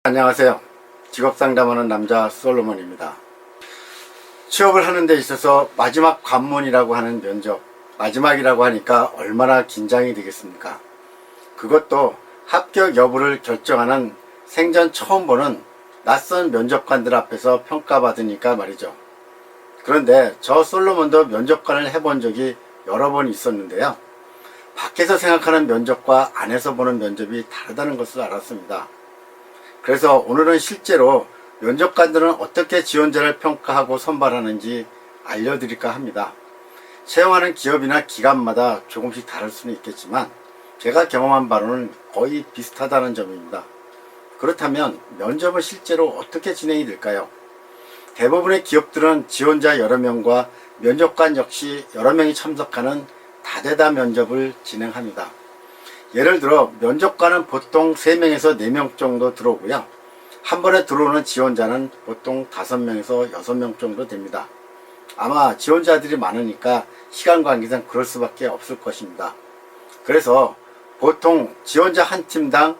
안녕하세요. 직업상담하는 남자 솔로몬입니다. 취업을 하는 데 있어서 마지막 관문이라고 하는 면접, 마지막이라고 하니까 얼마나 긴장이 되겠습니까? 그것도 합격 여부를 결정하는 생전 처음 보는 낯선 면접관들 앞에서 평가받으니까 말이죠. 그런데 저 솔로몬도 면접관을 해본 적이 여러 번 있었는데요. 밖에서 생각하는 면접과 안에서 보는 면접이 다르다는 것을 알았습니다. 그래서 오늘은 실제로 면접관들은 어떻게 지원자를 평가하고 선발하는지 알려드릴까 합니다. 채용하는 기업이나 기관마다 조금씩 다를 수는 있겠지만 제가 경험한 바로는 거의 비슷하다는 점입니다. 그렇다면 면접은 실제로 어떻게 진행이 될까요? 대부분의 기업들은 지원자 여러 명과 면접관 역시 여러 명이 참석하는 다대다 면접을 진행합니다. 예를 들어 면접관은 보통 3명에서 4명 정도 들어오고요. 한 번에 들어오는 지원자는 보통 5명에서 6명 정도 됩니다. 아마 지원자들이 많으니까 시간 관계상 그럴 수밖에 없을 것입니다. 그래서 보통 지원자 한 팀당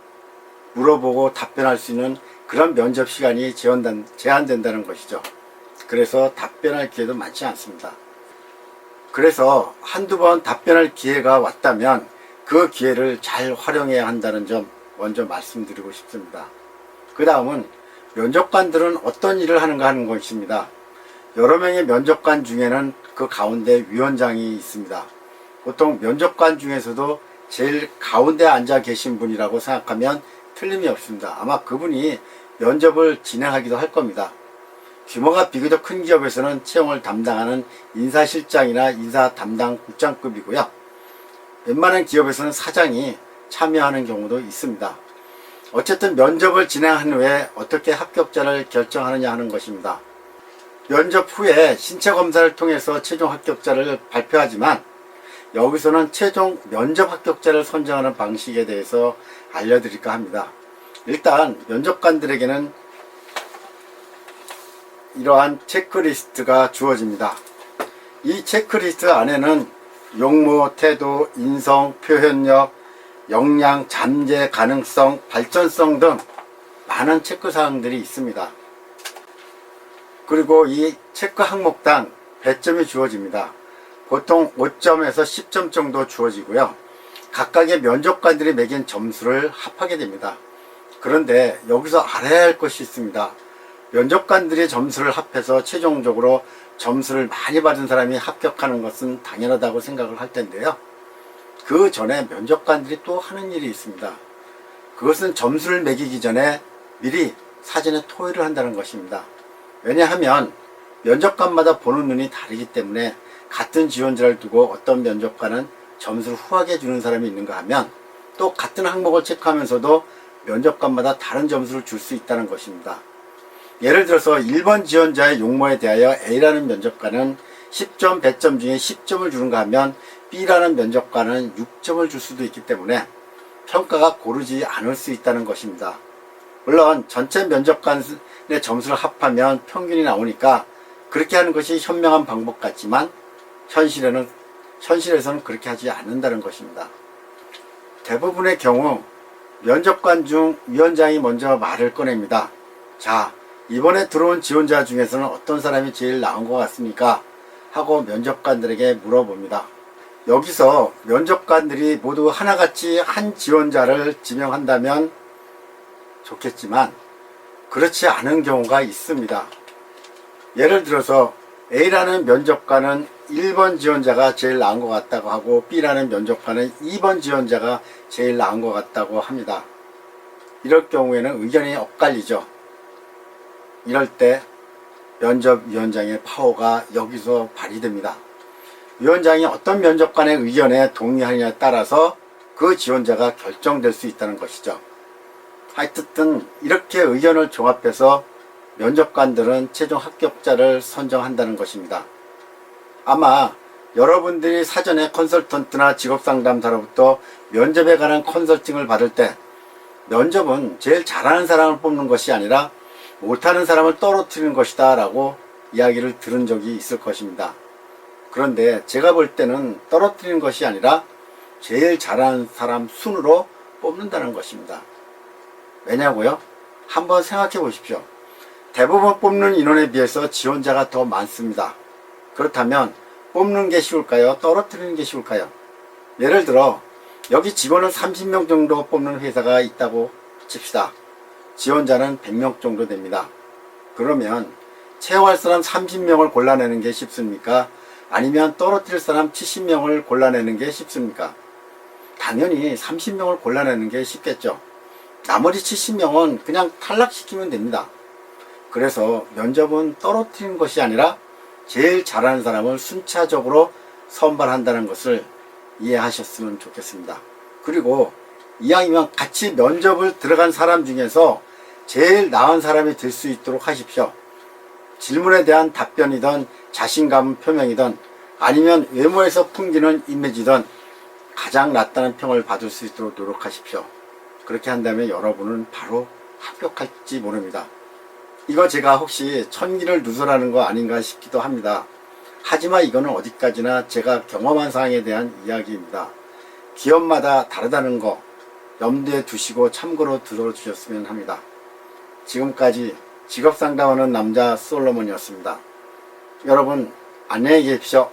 물어보고 답변할 수 있는 그런 면접 시간이 제한된다는 것이죠. 그래서 답변할 기회도 많지 않습니다. 그래서 한두 번 답변할 기회가 왔다면 그 기회를 잘 활용해야 한다는 점 먼저 말씀드리고 싶습니다. 그 다음은 면접관들은 어떤 일을 하는가 하는 것입니다. 여러 명의 면접관 중에는 그 가운데 위원장이 있습니다. 보통 면접관 중에서도 제일 가운데 앉아 계신 분이라고 생각하면 틀림이 없습니다. 아마 그분이 면접을 진행하기도 할 겁니다. 규모가 비교적 큰 기업에서는 채용을 담당하는 인사실장이나 인사 담당 국장급이고요. 웬만한 기업에서는 사장이 참여하는 경우도 있습니다. 어쨌든 면접을 진행한 후에 어떻게 합격자를 결정하느냐 하는 것입니다. 면접 후에 신체 검사를 통해서 최종 합격자를 발표하지만 여기서는 최종 면접 합격자를 선정하는 방식에 대해서 알려드릴까 합니다. 일단 면접관들에게는 이러한 체크리스트가 주어집니다. 이 체크리스트 안에는 용모, 태도, 인성, 표현력, 역량, 잠재 가능성, 발전성 등 많은 체크사항들이 있습니다. 그리고 이 체크 항목당 배점이 주어집니다. 보통 5점에서 10점 정도 주어지고요. 각각의 면접관들이 매긴 점수를 합하게 됩니다. 그런데 여기서 알아야 할 것이 있습니다. 면접관들이 점수를 합해서 최종적으로 점수를 많이 받은 사람이 합격하는 것은 당연하다고 생각을 할 텐데요. 그 전에 면접관들이 또 하는 일이 있습니다. 그것은 점수를 매기기 전에 미리 사전에 토의를 한다는 것입니다. 왜냐하면 면접관마다 보는 눈이 다르기 때문에 같은 지원자를 두고 어떤 면접관은 점수를 후하게 주는 사람이 있는가 하면 또 같은 항목을 체크하면서도 면접관마다 다른 점수를 줄 수 있다는 것입니다. 예를 들어서 1번 지원자의 용모에 대하여 A라는 면접관은 10점, 100점 중에 10점을 주는가 하면 B라는 면접관은 6점을 줄 수도 있기 때문에 평가가 고르지 않을 수 있다는 것입니다. 물론 전체 면접관의 점수를 합하면 평균이 나오니까 그렇게 하는 것이 현명한 방법 같지만 현실에서는 그렇게 하지 않는다는 것입니다. 대부분의 경우 면접관 중 위원장이 먼저 말을 꺼냅니다. 자, 이번에 들어온 지원자 중에서는 어떤 사람이 제일 나은 것 같습니까? 하고 면접관들에게 물어봅니다. 여기서 면접관들이 모두 하나같이 한 지원자를 지명한다면 좋겠지만 그렇지 않은 경우가 있습니다. 예를 들어서 A라는 면접관은 1번 지원자가 제일 나은 것 같다고 하고 B라는 면접관은 2번 지원자가 제일 나은 것 같다고 합니다. 이럴 경우에는 의견이 엇갈리죠. 이럴 때 면접위원장의 파워가 여기서 발휘됩니다. 위원장이 어떤 면접관의 의견에 동의하느냐에 따라서 그 지원자가 결정될 수 있다는 것이죠. 하여튼 이렇게 의견을 종합해서 면접관들은 최종 합격자를 선정한다는 것입니다. 아마 여러분들이 사전에 컨설턴트나 직업상담사로부터 면접에 관한 컨설팅을 받을 때 면접은 제일 잘하는 사람을 뽑는 것이 아니라 못하는 사람을 떨어뜨리는 것이다 라고 이야기를 들은 적이 있을 것입니다. 그런데 제가 볼 때는 떨어뜨리는 것이 아니라 제일 잘하는 사람 순으로 뽑는다는 것입니다. 왜냐고요? 한번 생각해 보십시오. 대부분 뽑는 인원에 비해서 지원자가 더 많습니다. 그렇다면 뽑는 게 쉬울까요? 떨어뜨리는 게 쉬울까요? 예를 들어 여기 직원을 30명 정도 뽑는 회사가 있다고 칩시다. 지원자는 100명 정도 됩니다. 그러면 채용할 사람 30명을 골라내는 게 쉽습니까? 아니면 떨어뜨릴 사람 70명을 골라내는 게 쉽습니까? 당연히 30명을 골라내는 게 쉽겠죠. 나머지 70명은 그냥 탈락시키면 됩니다. 그래서 면접은 떨어뜨리는 것이 아니라 제일 잘하는 사람을 순차적으로 선발한다는 것을 이해하셨으면 좋겠습니다. 그리고 이왕이면 같이 면접을 들어간 사람 중에서 제일 나은 사람이 될 수 있도록 하십시오. 질문에 대한 답변이든 자신감 표명이든 아니면 외모에서 풍기는 이미지든 가장 낫다는 평을 받을 수 있도록 노력하십시오. 그렇게 한다면 여러분은 바로 합격할지 모릅니다. 이거 제가 혹시 천기를 누설하는 거 아닌가 싶기도 합니다. 하지만 이거는 어디까지나 제가 경험한 사항에 대한 이야기입니다. 기업마다 다르다는 거 염두에 두시고 참고로 들어주셨으면 합니다. 지금까지 직업상담하는 남자 솔로몬이었습니다. 여러분 안녕히 계십시오.